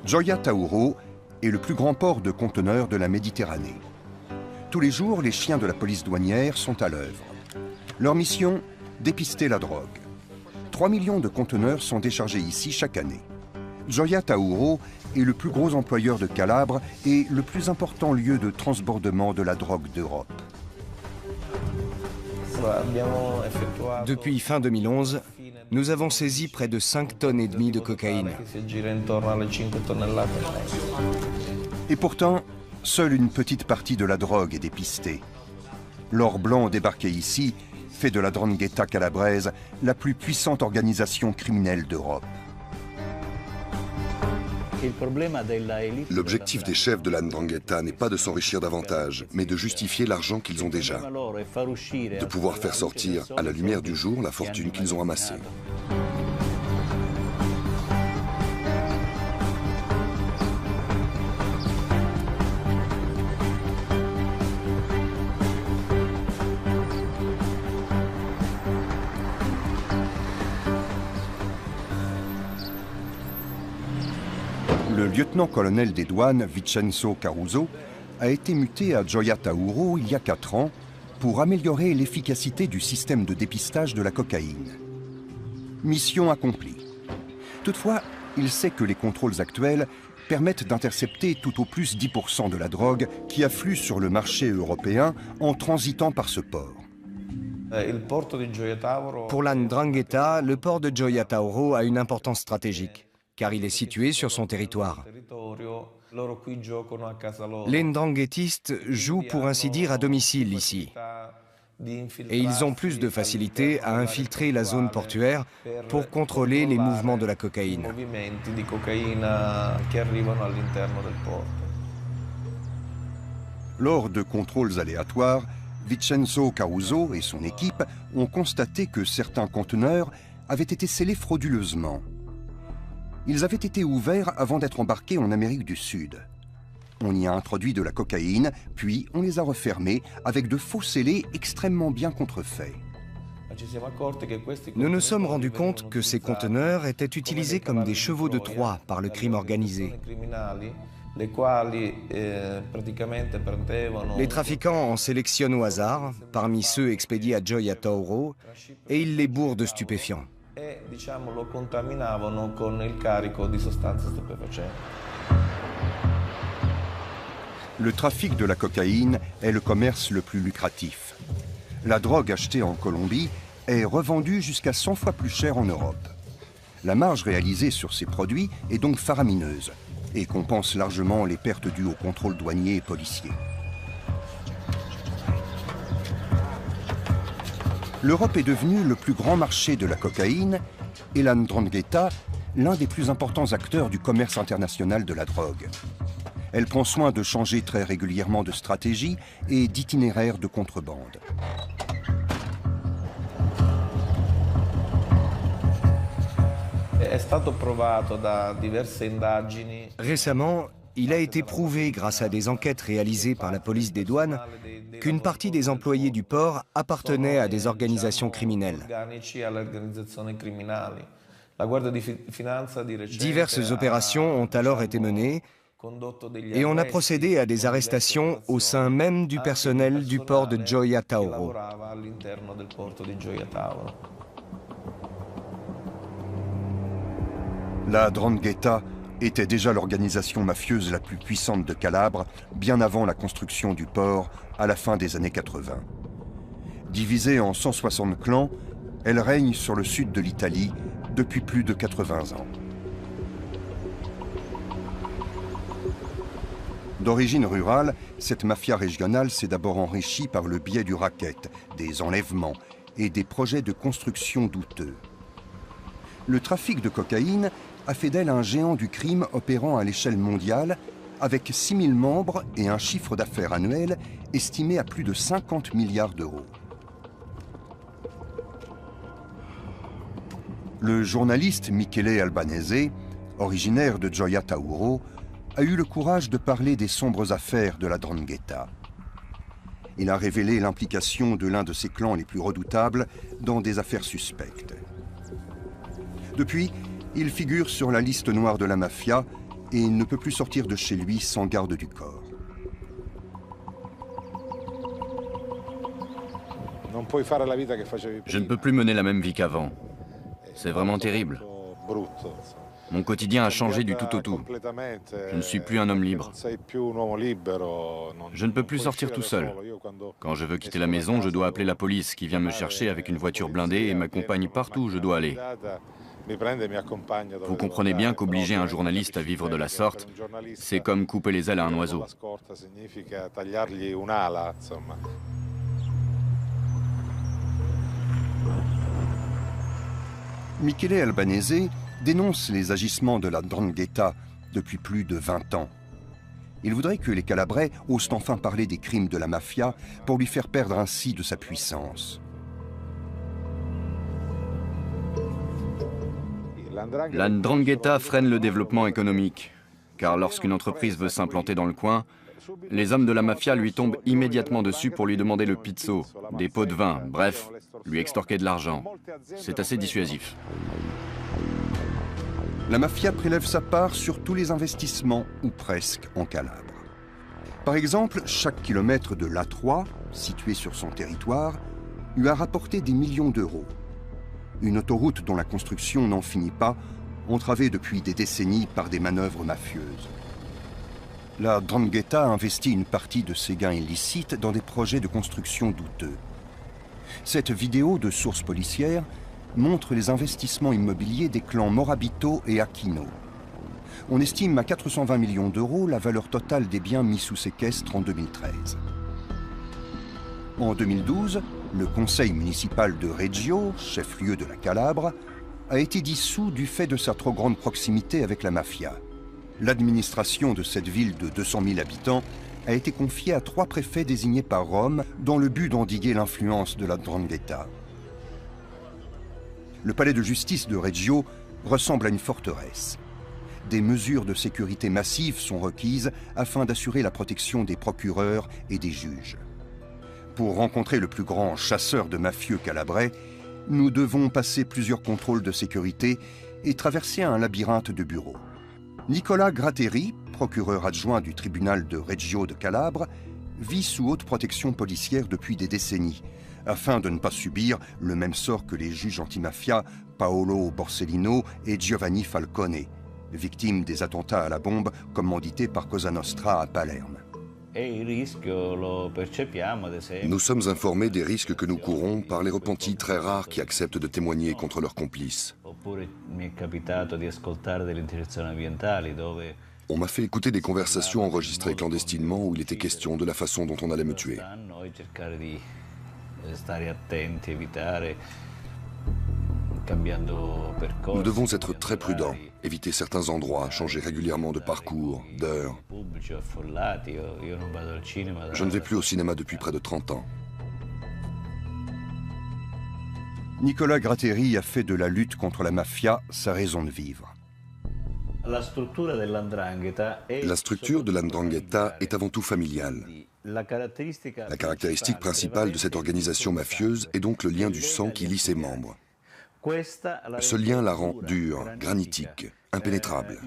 Gioia Tauro est le plus grand port de conteneurs de la Méditerranée. Tous les jours, les chiens de la police douanière sont à l'œuvre. Leur mission, dépister la drogue. 3 millions de conteneurs sont déchargés ici chaque année. Gioia Tauro est le plus gros employeur de Calabre et le plus important lieu de transbordement de la drogue d'Europe. Depuis fin 2011, nous avons saisi près de 5,5 tonnes de cocaïne. Et pourtant, seule une petite partie de la drogue est dépistée. L'or blanc débarqué ici fait de la 'Ndrangheta calabraise la plus puissante organisation criminelle d'Europe. L'objectif des chefs de la 'Ndrangheta n'est pas de s'enrichir davantage, mais de justifier l'argent qu'ils ont déjà, de pouvoir faire sortir à la lumière du jour la fortune qu'ils ont amassée. Le lieutenant-colonel des douanes, Vincenzo Caruso, a été muté à Gioia Tauro il y a 4 ans pour améliorer l'efficacité du système de dépistage de la cocaïne. Mission accomplie. Toutefois, il sait que les contrôles actuels permettent d'intercepter tout au plus 10% de la drogue qui afflue sur le marché européen en transitant par ce port. Pour la 'Ndrangheta, le port de Gioia Tauro a une importance stratégique, car il est situé sur son territoire. Les Ndranghétistes jouent pour ainsi dire à domicile ici. Et ils ont plus de facilité à infiltrer la zone portuaire pour contrôler les mouvements de la cocaïne. Lors de contrôles aléatoires, Vincenzo Caruso et son équipe ont constaté que certains conteneurs avaient été scellés frauduleusement. Ils avaient été ouverts avant d'être embarqués en Amérique du Sud. On y a introduit de la cocaïne, puis on les a refermés avec de faux scellés extrêmement bien contrefaits. Nous nous sommes rendus compte que ces conteneurs étaient utilisés comme des chevaux de Troie par le crime organisé. Les trafiquants en sélectionnent au hasard, parmi ceux expédiés à Gioia Tauro, et ils les bourrent de stupéfiants. Lo contaminavano con il carico di sostanze stupefacenti. Le trafic de la cocaïne est le commerce le plus lucratif. La drogue achetée en Colombie est revendue jusqu'à 100 fois plus cher en Europe. La marge réalisée sur ces produits est donc faramineuse et compense largement les pertes dues au contrôle douanier et policier. L'Europe est devenue le plus grand marché de la cocaïne et la 'Ndrangheta l'un des plus importants acteurs du commerce international de la drogue. Elle prend soin de changer très régulièrement de stratégie et d'itinéraire de contrebande. Récemment, il a été prouvé grâce à des enquêtes réalisées par la police des douanes qu'une partie des employés du port appartenaient à des organisations criminelles. Diverses opérations ont alors été menées et on a procédé à des arrestations au sein même du personnel du port de Gioia Tauro. La 'Ndrangheta était déjà l'organisation mafieuse la plus puissante de Calabre, bien avant la construction du port à la fin des années 80. Divisée en 160 clans, elle règne sur le sud de l'Italie depuis plus de 80 ans. D'origine rurale, cette mafia régionale s'est d'abord enrichie par le biais du racket, des enlèvements et des projets de construction douteux. Le trafic de cocaïne a fait d'elle un géant du crime opérant à l'échelle mondiale, avec 6000 membres et un chiffre d'affaires annuel estimé à plus de 50 milliards d'euros. Le journaliste Michele Albanese, originaire de Gioia Tauro, a eu le courage de parler des sombres affaires de la 'Ndrangheta. Il a révélé l'implication de l'un de ses clans les plus redoutables dans des affaires suspectes. Depuis, il figure sur la liste noire de la mafia et ne peut plus sortir de chez lui sans garde du corps. Je ne peux plus mener la même vie qu'avant. C'est vraiment terrible. Mon quotidien a changé du tout au tout. Je ne suis plus un homme libre. Je ne peux plus sortir tout seul. Quand je veux quitter la maison, je dois appeler la police qui vient me chercher avec une voiture blindée et m'accompagne partout où je dois aller. Vous comprenez bien qu'obliger un journaliste à vivre de la sorte, c'est comme couper les ailes à un oiseau. Michele Albanese dénonce les agissements de la 'Ndrangheta depuis plus de 20 ans. Il voudrait que les Calabrais osent enfin parler des crimes de la mafia pour lui faire perdre ainsi de sa puissance. La 'Ndrangheta freine le développement économique, car lorsqu'une entreprise veut s'implanter dans le coin, les hommes de la mafia lui tombent immédiatement dessus pour lui demander le pizzo, des pots de vin, bref, lui extorquer de l'argent. C'est assez dissuasif. La mafia prélève sa part sur tous les investissements, ou presque, en Calabre. Par exemple, chaque kilomètre de l'A3, situé sur son territoire, lui a rapporté des millions d'euros. Une autoroute dont la construction n'en finit pas, entravée depuis des décennies par des manœuvres mafieuses. La 'Ndrangheta a investi une partie de ses gains illicites dans des projets de construction douteux. Cette vidéo de sources policières montre les investissements immobiliers des clans Morabito et Aquino. On estime à 420 millions d'euros la valeur totale des biens mis sous séquestre en 2013. En 2012, le conseil municipal de Reggio, chef-lieu de la Calabre, a été dissous du fait de sa trop grande proximité avec la mafia. L'administration de cette ville de 200 000 habitants a été confiée à 3 préfets désignés par Rome dans le but d'endiguer l'influence de la 'Ndrangheta. Le palais de justice de Reggio ressemble à une forteresse. Des mesures de sécurité massives sont requises afin d'assurer la protection des procureurs et des juges. Pour rencontrer le plus grand chasseur de mafieux calabrais, nous devons passer plusieurs contrôles de sécurité et traverser un labyrinthe de bureaux. Nicola Gratteri, procureur adjoint du tribunal de Reggio de Calabre, vit sous haute protection policière depuis des décennies, afin de ne pas subir le même sort que les juges antimafia Paolo Borsellino et Giovanni Falcone, victimes des attentats à la bombe commandités par Cosa Nostra à Palerme. Nous sommes informés des risques que nous courons par les repentis très rares qui acceptent de témoigner contre leurs complices. On m'a fait écouter des conversations enregistrées clandestinement où il était question de la façon dont on allait me tuer. Nous devons être très prudents, éviter certains endroits, changer régulièrement de parcours, d'heure. Je ne vais plus au cinéma depuis près de 30 ans. Nicola Gratteri a fait de la lutte contre la mafia sa raison de vivre. La structure de la 'Ndrangheta est avant tout familiale. La caractéristique principale de cette organisation mafieuse est donc le lien du sang qui lie ses membres. Ce lien la rend dure, granitique, impénétrable.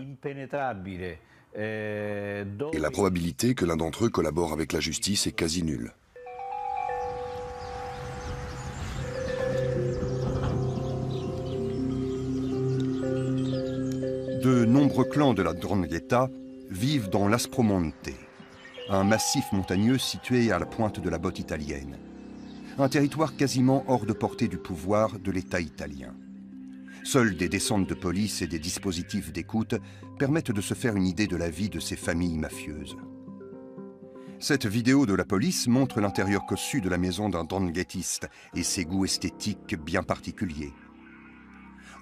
Et la probabilité que l'un d'entre eux collabore avec la justice est quasi nulle. De nombreux clans de la 'Ndrangheta vivent dans l'Aspromonte, un massif montagneux situé à la pointe de la botte italienne. Un territoire quasiment hors de portée du pouvoir de l'État italien. Seules des descentes de police et des dispositifs d'écoute permettent de se faire une idée de la vie de ces familles mafieuses. Cette vidéo de la police montre l'intérieur cossu de la maison d'un 'Ndranghetiste et ses goûts esthétiques bien particuliers.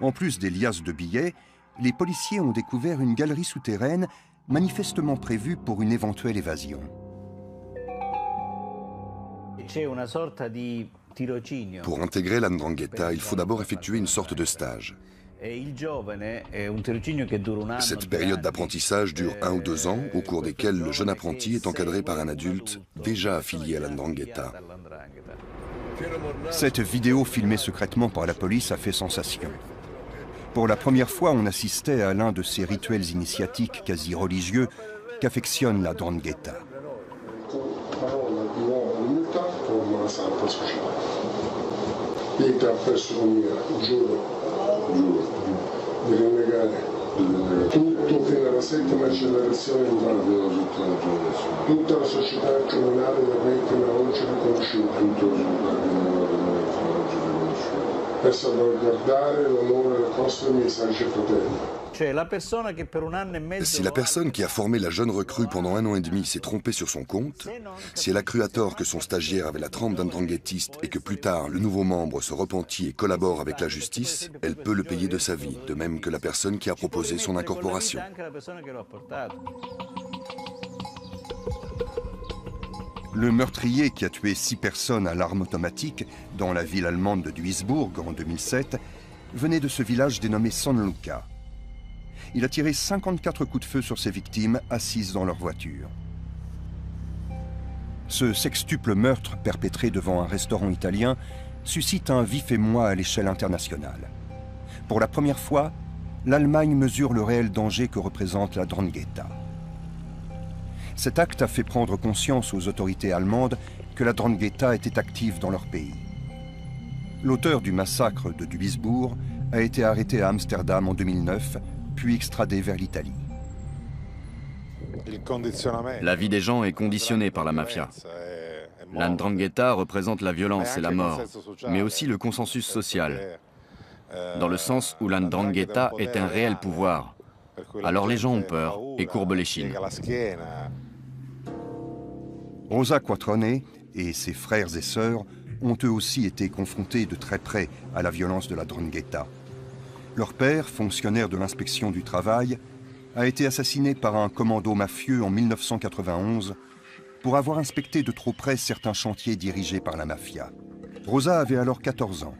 En plus des liasses de billets, les policiers ont découvert une galerie souterraine manifestement prévue pour une éventuelle évasion. Pour intégrer la 'Ndrangheta, il faut d'abord effectuer une sorte de stage. Cette période d'apprentissage dure 1 ou 2 ans, au cours desquels le jeune apprenti est encadré par un adulte déjà affilié à la 'Ndrangheta. Cette vidéo filmée secrètement par la police a fait sensation. Pour la première fois, on assistait à l'un de ces rituels initiatiques quasi religieux qu'affectionne la 'Ndrangheta. Tutto fino alla 7ª generazione in tutta la società criminale veramente oggi riconosciuta per salvaguardare l'onore e la costa dei miei saggi fratelli. Si la personne qui a formé la jeune recrue pendant 1 an et demi s'est trompée sur son compte, si elle a cru à tort que son stagiaire avait la trempe d'un ndranghêtiste et que plus tard le nouveau membre se repentit et collabore avec la justice, elle peut le payer de sa vie, de même que la personne qui a proposé son incorporation. Le meurtrier qui a tué 6 personnes à l'arme automatique dans la ville allemande de Duisbourg en 2007 venait de ce village dénommé San Luca. Il a tiré 54 coups de feu sur ses victimes assises dans leur voiture. Ce sextuple meurtre perpétré devant un restaurant italien suscite un vif émoi à l'échelle internationale. Pour la première fois, l'Allemagne mesure le réel danger que représente la 'Ndrangheta. Cet acte a fait prendre conscience aux autorités allemandes que la 'Ndrangheta était active dans leur pays. L'auteur du massacre de Duisbourg a été arrêté à Amsterdam en 2009, puis extradé vers l'Italie. La vie des gens est conditionnée par la mafia. La 'Ndrangheta représente la violence et la mort, mais aussi le consensus social, dans le sens où la 'Ndrangheta est un réel pouvoir. Alors les gens ont peur et courbent l'échine. Rosa Quattrone et ses frères et sœurs ont eux aussi été confrontés de très près à la violence de la 'Ndrangheta. Leur père, fonctionnaire de l'inspection du travail, a été assassiné par un commando mafieux en 1991 pour avoir inspecté de trop près certains chantiers dirigés par la mafia. Rosa avait alors 14 ans.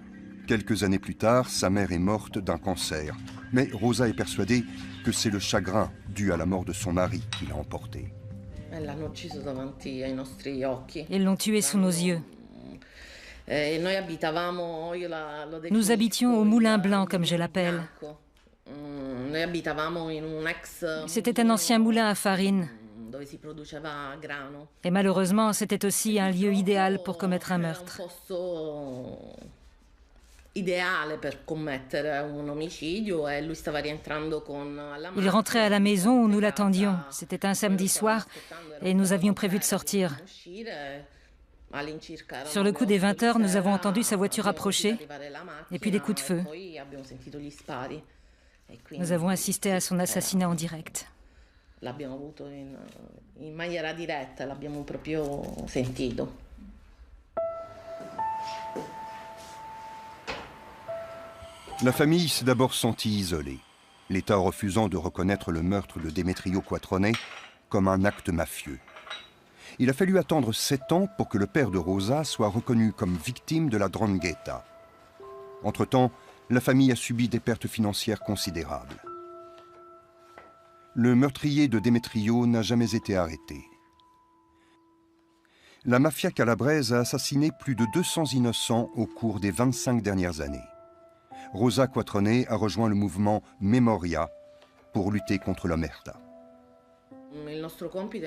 Quelques années plus tard, sa mère est morte d'un cancer. Mais Rosa est persuadée que c'est le chagrin dû à la mort de son mari qui l'a emportée. Ils l'ont tué sous nos yeux. Nous habitions au Moulin Blanc, comme je l'appelle. C'était un ancien moulin à farine. Et malheureusement, c'était aussi un lieu idéal pour commettre un meurtre. Il rentrait à la maison où nous l'attendions. C'était un samedi soir et nous avions prévu de sortir. Sur le coup des 20 heures, nous avons entendu sa voiture approcher et puis des coups de feu. Nous avons assisté à son assassinat en direct. La famille s'est d'abord sentie isolée, l'État refusant de reconnaître le meurtre de Demetrio Quattrone comme un acte mafieux. Il a fallu attendre 7 ans pour que le père de Rosa soit reconnu comme victime de la 'Ndrangheta. Entre-temps, la famille a subi des pertes financières considérables. Le meurtrier de Demetrio n'a jamais été arrêté. La mafia calabraise a assassiné plus de 200 innocents au cours des 25 dernières années. Rosa Quattrone a rejoint le mouvement Memoria pour lutter contre l'omerta.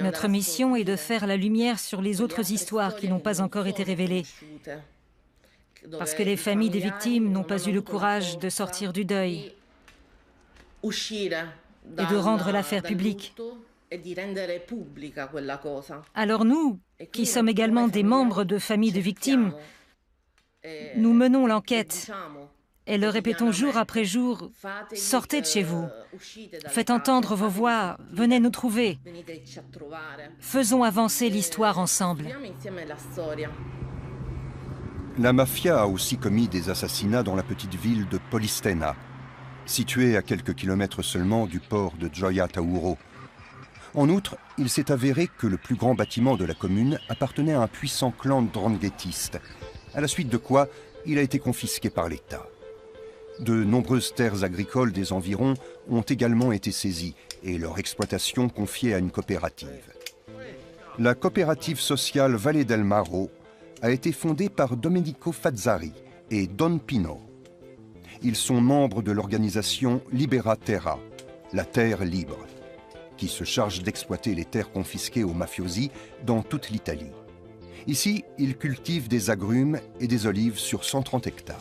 Notre mission est de faire la lumière sur les autres histoires qui n'ont pas encore été révélées. Parce que les familles des victimes n'ont pas eu le courage de sortir du deuil et de rendre l'affaire publique. Alors nous, qui sommes également des membres de familles de victimes, nous menons l'enquête et le répétons jour après jour, sortez de chez vous, faites entendre vos voix, venez nous trouver. Faisons avancer l'histoire ensemble. La mafia a aussi commis des assassinats dans la petite ville de Polistena, située à quelques kilomètres seulement du port de Gioia Tauro. En outre, il s'est avéré que le plus grand bâtiment de la commune appartenait à un puissant clan ndranghêtiste, à la suite de quoi il a été confisqué par l'État. De nombreuses terres agricoles des environs ont également été saisies et leur exploitation confiée à une coopérative. La coopérative sociale Valle del Maro a été fondée par Domenico Fazzari et Don Pino. Ils sont membres de l'organisation Libera Terra, la terre libre, qui se charge d'exploiter les terres confisquées aux mafiosi dans toute l'Italie. Ici, ils cultivent des agrumes et des olives sur 130 hectares.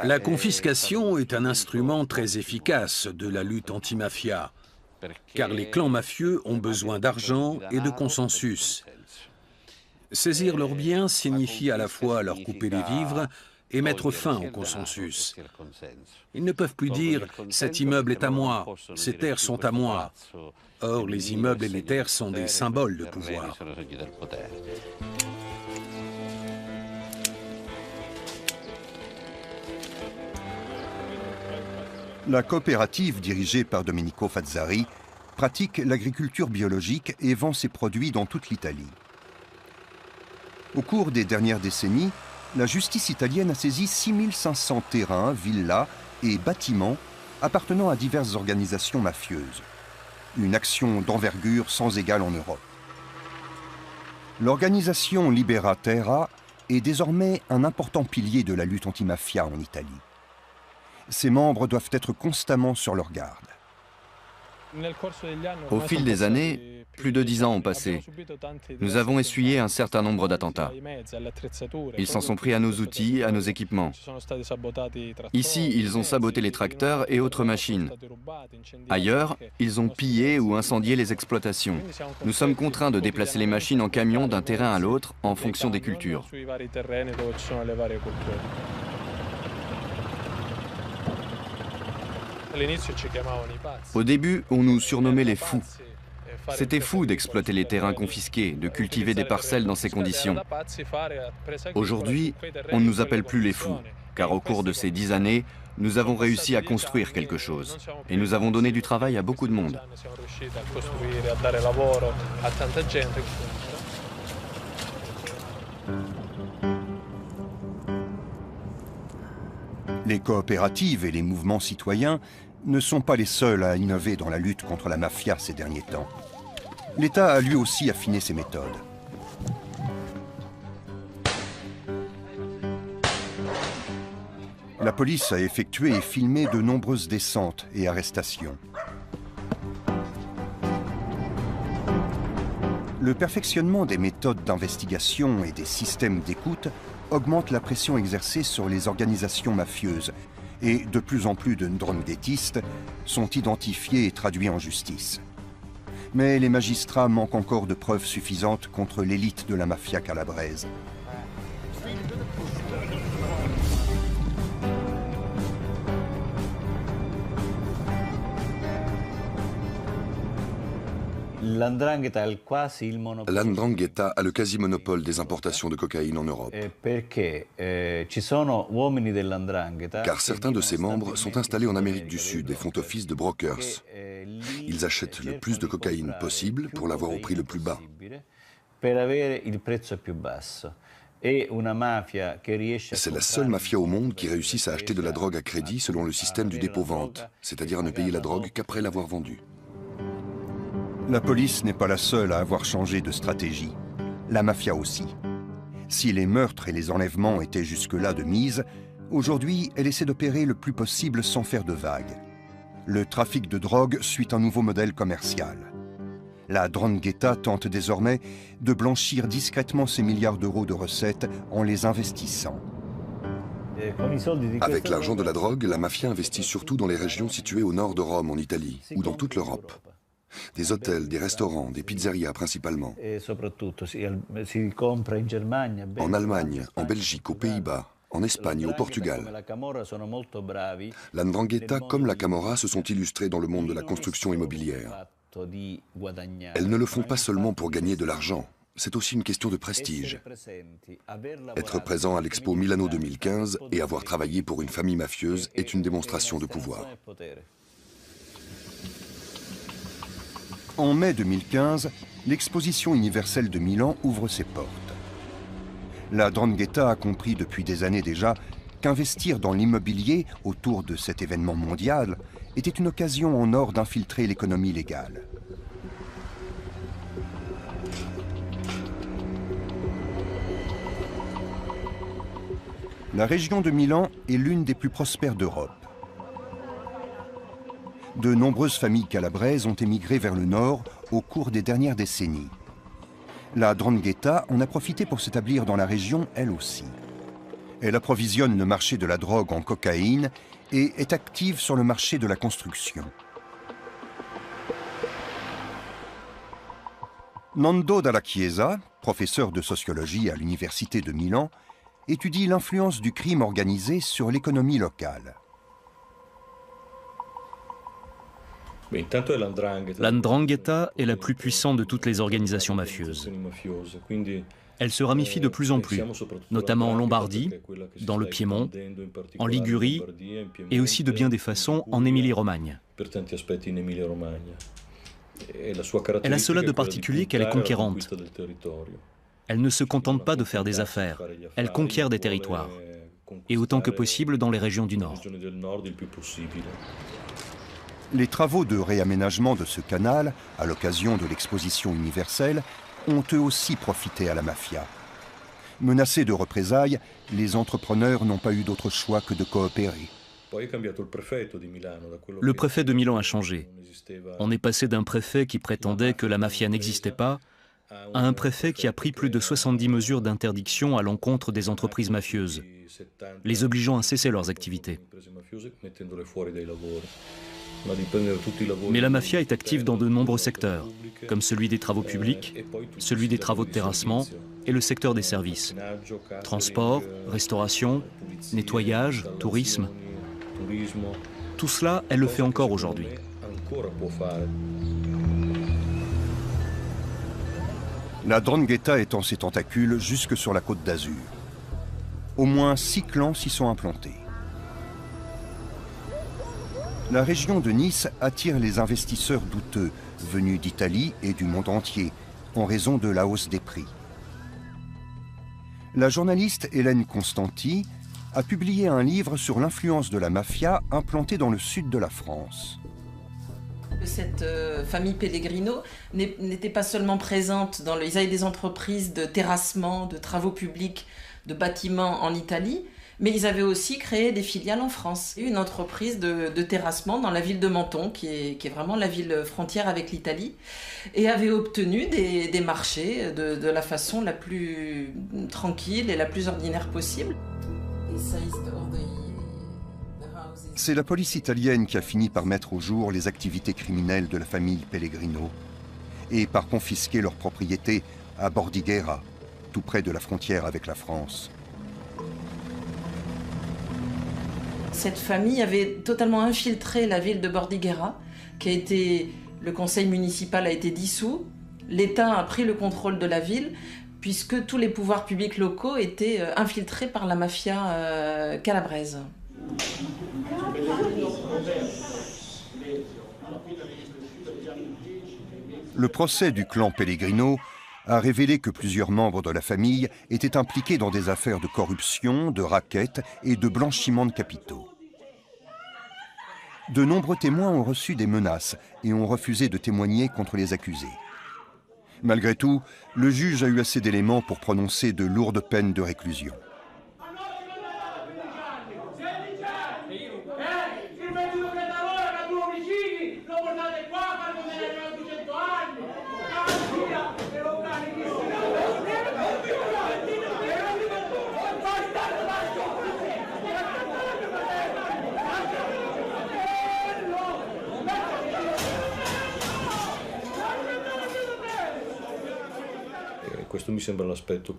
La confiscation est un instrument très efficace de la lutte anti-mafia, car les clans mafieux ont besoin d'argent et de consensus. Saisir leurs biens signifie à la fois leur couper les vivres et mettre fin au consensus. Ils ne peuvent plus dire « cet immeuble est à moi, ces terres sont à moi ». Or, les immeubles et les terres sont des symboles de pouvoir. La coopérative dirigée par Domenico Fazzari pratique l'agriculture biologique et vend ses produits dans toute l'Italie. Au cours des dernières décennies, la justice italienne a saisi 6500 terrains, villas et bâtiments appartenant à diverses organisations mafieuses. Une action d'envergure sans égale en Europe. L'organisation Libera Terra est désormais un important pilier de la lutte anti-mafia en Italie. Ses membres doivent être constamment sur leur garde. Au fil des années, plus de 10 ans ont passé. Nous avons essuyé un certain nombre d'attentats. Ils s'en sont pris à nos outils, à nos équipements. Ici, ils ont saboté les tracteurs et autres machines. Ailleurs, ils ont pillé ou incendié les exploitations. Nous sommes contraints de déplacer les machines en camion d'un terrain à l'autre en fonction des cultures. Au début, on nous surnommait les fous. C'était fou d'exploiter les terrains confisqués, de cultiver des parcelles dans ces conditions. Aujourd'hui, on ne nous appelle plus les fous, car au cours de ces 10 années, nous avons réussi à construire quelque chose. Et nous avons donné du travail à beaucoup de monde. Les coopératives et les mouvements citoyens ne sont pas les seuls à innover dans la lutte contre la mafia ces derniers temps. L'État a lui aussi affiné ses méthodes. La police a effectué et filmé de nombreuses descentes et arrestations. Le perfectionnement des méthodes d'investigation et des systèmes d'écoute augmente la pression exercée sur les organisations mafieuses et de plus en plus de ndranghètistes sont identifiés et traduits en justice. Mais les magistrats manquent encore de preuves suffisantes contre l'élite de la mafia calabraise. L'Ndrangheta a le quasi-monopole des importations de cocaïne en Europe. Car certains de ses membres sont installés en Amérique du Sud et font office de brokers. Ils achètent le plus de cocaïne possible pour l'avoir au prix le plus bas. C'est la seule mafia au monde qui réussisse à acheter de la drogue à crédit selon le système du dépôt-vente, c'est-à-dire à ne payer la drogue qu'après l'avoir vendue. La police n'est pas la seule à avoir changé de stratégie. La mafia aussi. Si les meurtres et les enlèvements étaient jusque-là de mise, aujourd'hui, elle essaie d'opérer le plus possible sans faire de vagues. Le trafic de drogue suit un nouveau modèle commercial. La 'Ndrangheta tente désormais de blanchir discrètement ses milliards d'euros de recettes en les investissant. Avec l'argent de la drogue, la mafia investit surtout dans les régions situées au nord de Rome, en Italie, ou dans toute l'Europe. Des hôtels, des restaurants, des pizzerias principalement. En Allemagne, en Belgique, aux Pays-Bas, en Espagne et au Portugal. La 'Ndrangheta comme la Camorra se sont illustrés dans le monde de la construction immobilière. Elles ne le font pas seulement pour gagner de l'argent, c'est aussi une question de prestige. Être présent à l'Expo Milano 2015 et avoir travaillé pour une famille mafieuse est une démonstration de pouvoir. En mai 2015, l'exposition universelle de Milan ouvre ses portes. La 'Ndrangheta a compris depuis des années déjà qu'investir dans l'immobilier autour de cet événement mondial était une occasion en or d'infiltrer l'économie légale. La région de Milan est l'une des plus prospères d'Europe. De nombreuses familles calabraises ont émigré vers le nord au cours des dernières décennies. La 'Ndrangheta en a profité pour s'établir dans la région, elle aussi. Elle approvisionne le marché de la drogue en cocaïne et est active sur le marché de la construction. Nando Dalla Chiesa, professeur de sociologie à l'université de Milan, étudie l'influence du crime organisé sur l'économie locale. La 'Ndrangheta est la plus puissante de toutes les organisations mafieuses. Elle se ramifie de plus en plus, notamment en Lombardie, dans le Piémont, en Ligurie et aussi de bien des façons en Émilie-Romagne. Elle a cela de particulier qu'elle est conquérante. Elle ne se contente pas de faire des affaires, elle conquiert des territoires, et autant que possible dans les régions du Nord. Les travaux de réaménagement de ce canal, à l'occasion de l'exposition universelle, ont eux aussi profité à la mafia. Menacés de représailles, les entrepreneurs n'ont pas eu d'autre choix que de coopérer. Le préfet de Milan a changé. On est passé d'un préfet qui prétendait que la mafia n'existait pas à un préfet qui a pris plus de 70 mesures d'interdiction à l'encontre des entreprises mafieuses, les obligeant à cesser leurs activités. Mais la mafia est active dans de nombreux secteurs, comme celui des travaux publics, celui des travaux de terrassement et le secteur des services. Transport, restauration, nettoyage, tourisme. Tout cela, elle le fait encore aujourd'hui. La 'Ndrangheta étend ses tentacules jusque sur la côte d'Azur. Au moins 6 clans s'y sont implantés. La région de Nice attire les investisseurs douteux, venus d'Italie et du monde entier, en raison de la hausse des prix. La journaliste Hélène Constanti a publié un livre sur l'influence de la mafia implantée dans le sud de la France. Cette famille Pellegrino n'était pas seulement présente dans ils avaient des entreprises de terrassement, de travaux publics, de bâtiments en Italie, mais ils avaient aussi créé des filiales en France. Une entreprise de terrassement dans la ville de Menton, qui est vraiment la ville frontière avec l'Italie, et avait obtenu des marchés de la façon la plus tranquille et la plus ordinaire possible. C'est la police italienne qui a fini par mettre au jour les activités criminelles de la famille Pellegrino et par confisquer leurs propriétés à Bordighera, tout près de la frontière avec la France. Cette famille avait totalement infiltré la ville de Bordighera, le conseil municipal a été dissous, l'État a pris le contrôle de la ville, puisque tous les pouvoirs publics locaux étaient infiltrés par la mafia calabraise. Le procès du clan Pellegrino a révélé que plusieurs membres de la famille étaient impliqués dans des affaires de corruption, de racket et de blanchiment de capitaux. De nombreux témoins ont reçu des menaces et ont refusé de témoigner contre les accusés. Malgré tout, le juge a eu assez d'éléments pour prononcer de lourdes peines de réclusion.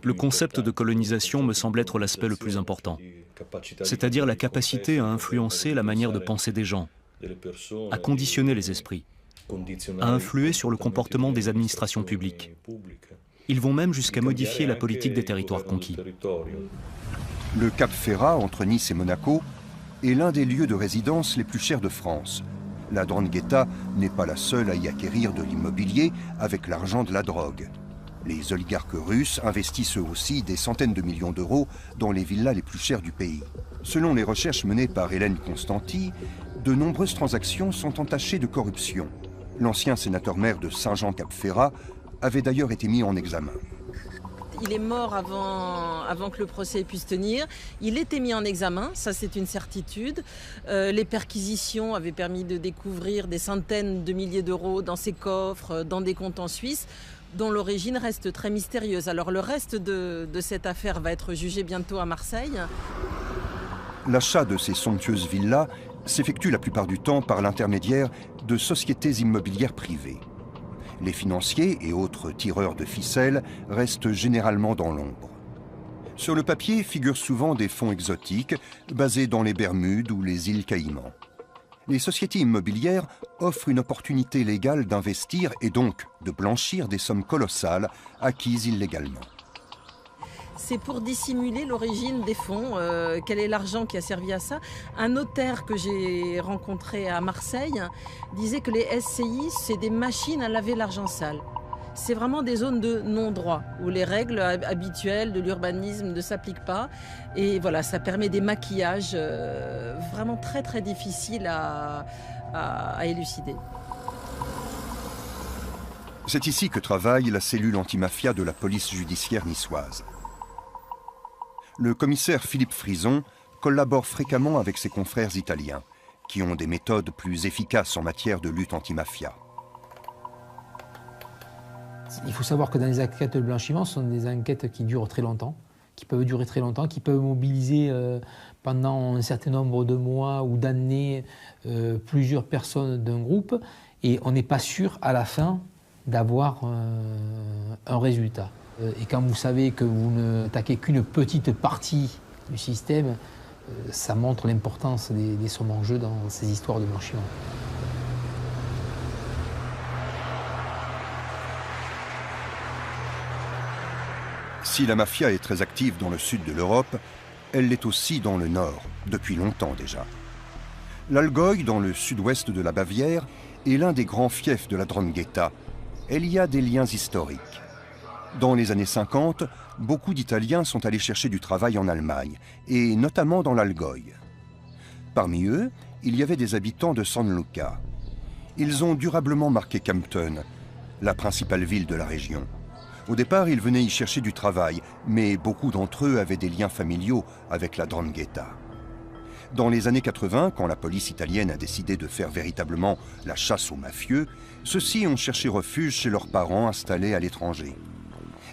Le concept de colonisation me semble être l'aspect le plus important, c'est-à-dire la capacité à influencer la manière de penser des gens, à conditionner les esprits, à influer sur le comportement des administrations publiques. Ils vont même jusqu'à modifier la politique des territoires conquis. Le Cap Ferrat, entre Nice et Monaco, est l'un des lieux de résidence les plus chers de France. La 'Ndrangheta n'est pas la seule à y acquérir de l'immobilier avec l'argent de la drogue. Les oligarques russes investissent eux aussi des centaines de millions d'euros dans les villas les plus chères du pays. Selon les recherches menées par Hélène Constanti, de nombreuses transactions sont entachées de corruption. L'ancien sénateur-maire de Saint-Jean-Cap-Ferrat avait d'ailleurs été mis en examen. Il est mort avant que le procès puisse tenir. Il était mis en examen, ça c'est une certitude. Les perquisitions avaient permis de découvrir des centaines de milliers d'euros dans ses coffres, dans des comptes en Suisse, dont l'origine reste très mystérieuse. Alors le reste de cette affaire va être jugé bientôt à Marseille. L'achat de ces somptueuses villas s'effectue la plupart du temps par l'intermédiaire de sociétés immobilières privées. Les financiers et autres tireurs de ficelles restent généralement dans l'ombre. Sur le papier figurent souvent des fonds exotiques basés dans les Bermudes ou les îles Caïmans. Les sociétés immobilières offrent une opportunité légale d'investir et donc de blanchir des sommes colossales acquises illégalement. C'est pour dissimuler l'origine des fonds, quel est l'argent qui a servi à ça. Un notaire que j'ai rencontré à Marseille disait que les SCI, c'est des machines à laver l'argent sale. C'est vraiment des zones de non-droit, où les règles habituelles de l'urbanisme ne s'appliquent pas. Et voilà, ça permet des maquillages vraiment très très difficiles à élucider. C'est ici que travaille la cellule antimafia de la police judiciaire niçoise. Le commissaire Philippe Frison collabore fréquemment avec ses confrères italiens, qui ont des méthodes plus efficaces en matière de lutte anti-mafia. Il faut savoir que dans les enquêtes de blanchiment, ce sont des enquêtes qui durent très longtemps, qui peuvent durer très longtemps, qui peuvent mobiliser pendant un certain nombre de mois ou d'années plusieurs personnes d'un groupe, et on n'est pas sûr à la fin d'avoir un résultat. Et quand vous savez que vous ne attaquez qu'une petite partie du système, ça montre l'importance des sommes en jeu dans ces histoires de blanchiment. Si la mafia est très active dans le sud de l'Europe, elle l'est aussi dans le nord, depuis longtemps déjà. L'Allgäu, dans le sud-ouest de la Bavière, est l'un des grands fiefs de la 'Ndrangheta. Il y a des liens historiques. Dans les années 50, beaucoup d'Italiens sont allés chercher du travail en Allemagne, et notamment dans l'Allgäu. Parmi eux, il y avait des habitants de San Luca. Ils ont durablement marqué Kempten, la principale ville de la région. Au départ, ils venaient y chercher du travail, mais beaucoup d'entre eux avaient des liens familiaux avec la 'Ndrangheta. Dans les années 80, quand la police italienne a décidé de faire véritablement la chasse aux mafieux, ceux-ci ont cherché refuge chez leurs parents installés à l'étranger.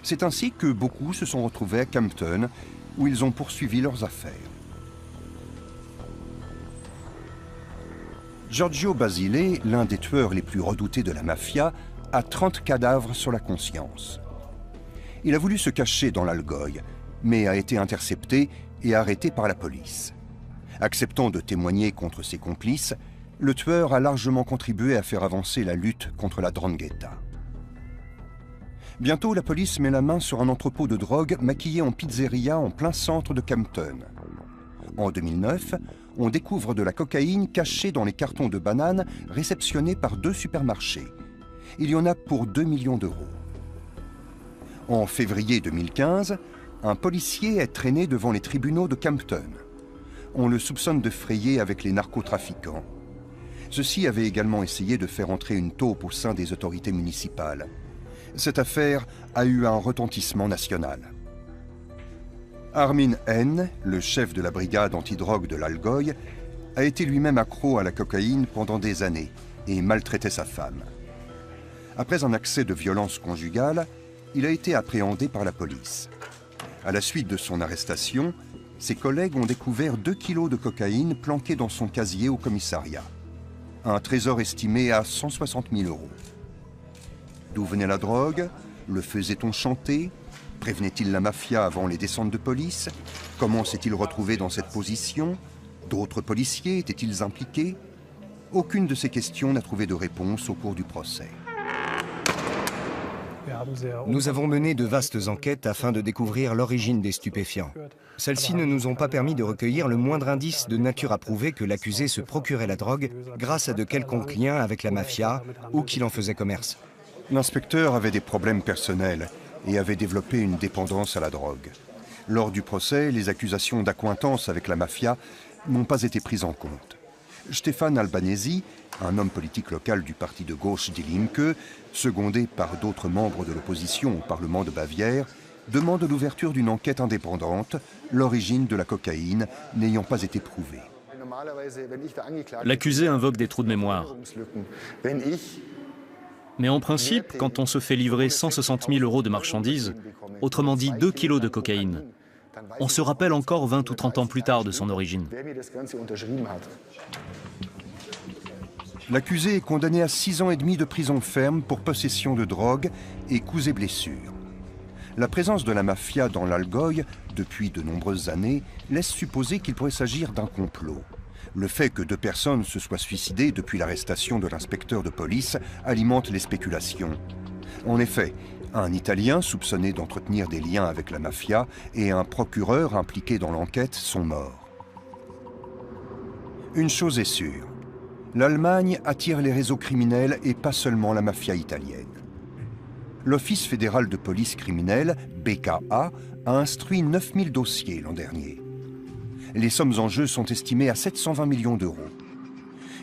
C'est ainsi que beaucoup se sont retrouvés à Kempten, où ils ont poursuivi leurs affaires. Giorgio Basile, l'un des tueurs les plus redoutés de la mafia, a 30 cadavres sur la conscience. Il a voulu se cacher dans l'Allgäu, mais a été intercepté et arrêté par la police. Acceptant de témoigner contre ses complices, le tueur a largement contribué à faire avancer la lutte contre la 'Ndrangheta. Bientôt, la police met la main sur un entrepôt de drogue maquillé en pizzeria en plein centre de Kempten. En 2009, on découvre de la cocaïne cachée dans les cartons de bananes réceptionnés par 2 supermarchés. Il y en a pour 2 millions d'euros. En février 2015, un policier est traîné devant les tribunaux de Kempten. On le soupçonne de frayer avec les narcotrafiquants. Ceux-ci avaient également essayé de faire entrer une taupe au sein des autorités municipales. Cette affaire a eu un retentissement national. Armin N., le chef de la brigade antidrogue de l'Allgäu, a été lui-même accro à la cocaïne pendant des années et maltraitait sa femme. Après un accès de violence conjugale, il a été appréhendé par la police. À la suite de son arrestation, ses collègues ont découvert 2 kilos de cocaïne planqués dans son casier au commissariat. Un trésor estimé à 160 000 euros. D'où venait la drogue? Le faisait-on chanter? Prévenait-il la mafia avant les descentes de police? Comment s'est-il retrouvé dans cette position? D'autres policiers étaient-ils impliqués? Aucune de ces questions n'a trouvé de réponse au cours du procès. Nous avons mené de vastes enquêtes afin de découvrir l'origine des stupéfiants. Celles-ci ne nous ont pas permis de recueillir le moindre indice de nature à prouver que l'accusé se procurait la drogue grâce à de quelconques liens avec la mafia ou qu'il en faisait commerce. L'inspecteur avait des problèmes personnels et avait développé une dépendance à la drogue. Lors du procès, les accusations d'accointance avec la mafia n'ont pas été prises en compte. Stefan Albanesi, un homme politique local du parti de gauche Die Linke, secondé par d'autres membres de l'opposition au Parlement de Bavière, demande l'ouverture d'une enquête indépendante, l'origine de la cocaïne n'ayant pas été prouvée. L'accusé invoque des trous de mémoire. Mais en principe, quand on se fait livrer 160 000 € de marchandises, autrement dit 2 kilos de cocaïne, on se rappelle encore 20 ou 30 ans plus tard de son origine. L'accusé est condamné à 6 ans et demi de prison ferme pour possession de drogue et coups et blessures. La présence de la mafia dans l'Algoï, depuis de nombreuses années, laisse supposer qu'il pourrait s'agir d'un complot. Le fait que 2 personnes se soient suicidées depuis l'arrestation de l'inspecteur de police alimente les spéculations. En effet, un Italien soupçonné d'entretenir des liens avec la mafia et un procureur impliqué dans l'enquête sont morts. Une chose est sûre, l'Allemagne attire les réseaux criminels et pas seulement la mafia italienne. L'Office fédéral de police criminelle, BKA, a instruit 9000 dossiers l'an dernier. Les sommes en jeu sont estimées à 720 millions d'euros.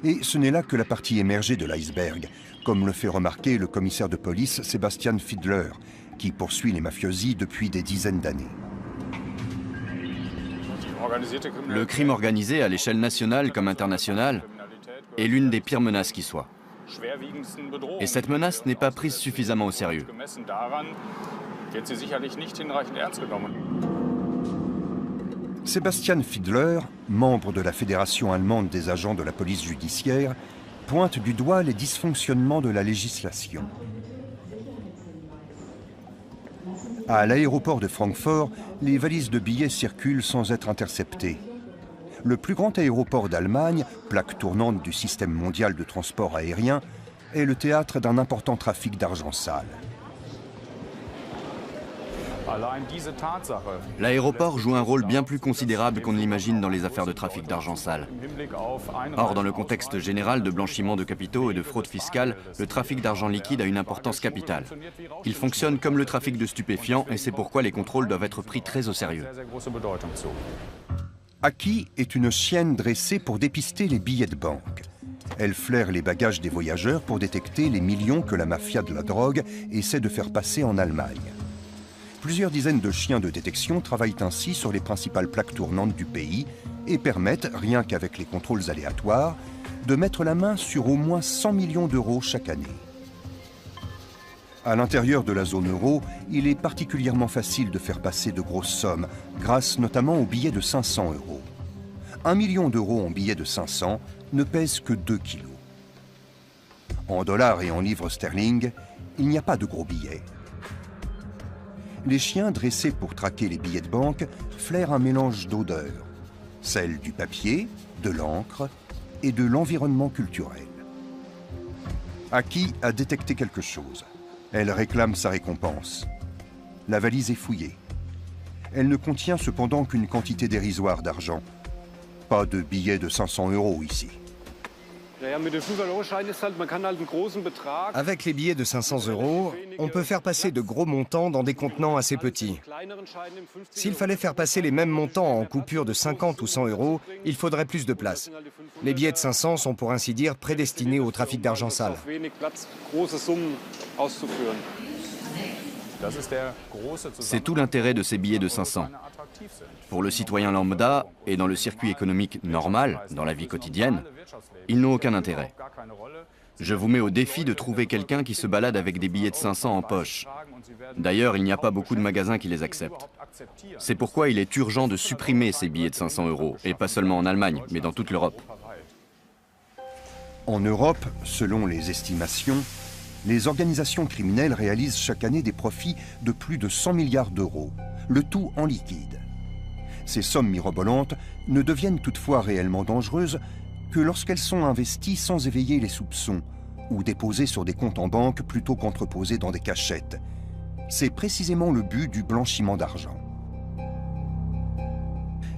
Et ce n'est là que la partie émergée de l'iceberg, comme le fait remarquer le commissaire de police Sebastian Fiedler, qui poursuit les mafiosi depuis des dizaines d'années. Le crime organisé à l'échelle nationale comme internationale est l'une des pires menaces qui soit. Et cette menace n'est pas prise suffisamment au sérieux. Sebastian Fiedler, membre de la Fédération allemande des agents de la police judiciaire, pointe du doigt les dysfonctionnements de la législation. À l'aéroport de Francfort, les valises de billets circulent sans être interceptées. Le plus grand aéroport d'Allemagne, plaque tournante du système mondial de transport aérien, est le théâtre d'un important trafic d'argent sale. L'aéroport joue un rôle bien plus considérable qu'on ne l'imagine dans les affaires de trafic d'argent sale. Or, dans le contexte général de blanchiment de capitaux et de fraude fiscale, le trafic d'argent liquide a une importance capitale. Il fonctionne comme le trafic de stupéfiants et c'est pourquoi les contrôles doivent être pris très au sérieux. Aki est une chienne dressée pour dépister les billets de banque. Elle flaire les bagages des voyageurs pour détecter les millions que la mafia de la drogue essaie de faire passer en Allemagne. Plusieurs dizaines de chiens de détection travaillent ainsi sur les principales plaques tournantes du pays et permettent, rien qu'avec les contrôles aléatoires, de mettre la main sur au moins 100 millions d'euros chaque année. À l'intérieur de la zone euro, il est particulièrement facile de faire passer de grosses sommes, grâce notamment aux billets de 500 €. 1 million d'euros en billets de 500 ne pèse que 2 kilos. En dollars et en livres sterling, il n'y a pas de gros billets. Les chiens dressés pour traquer les billets de banque flairent un mélange d'odeurs, celle du papier, de l'encre et de l'environnement culturel. Aki a détecté quelque chose. Elle réclame sa récompense. La valise est fouillée. Elle ne contient cependant qu'une quantité dérisoire d'argent. Pas de billets de 500 € ici. Avec les billets de 500 €, on peut faire passer de gros montants dans des contenants assez petits. S'il fallait faire passer les mêmes montants en coupures de 50 ou 100 €, il faudrait plus de place. Les billets de 500 sont pour ainsi dire prédestinés au trafic d'argent sale. C'est tout l'intérêt de ces billets de 500. Pour le citoyen lambda et dans le circuit économique normal, dans la vie quotidienne, ils n'ont aucun intérêt. Je vous mets au défi de trouver quelqu'un qui se balade avec des billets de 500 en poche. D'ailleurs, il n'y a pas beaucoup de magasins qui les acceptent. C'est pourquoi il est urgent de supprimer ces billets de 500 €, et pas seulement en Allemagne, mais dans toute l'Europe. En Europe, selon les estimations, les organisations criminelles réalisent chaque année des profits de plus de 100 milliards d'euros, le tout en liquide. Ces sommes mirobolantes ne deviennent toutefois réellement dangereuses que lorsqu'elles sont investies sans éveiller les soupçons ou déposées sur des comptes en banque plutôt qu'entreposées dans des cachettes. C'est précisément le but du blanchiment d'argent.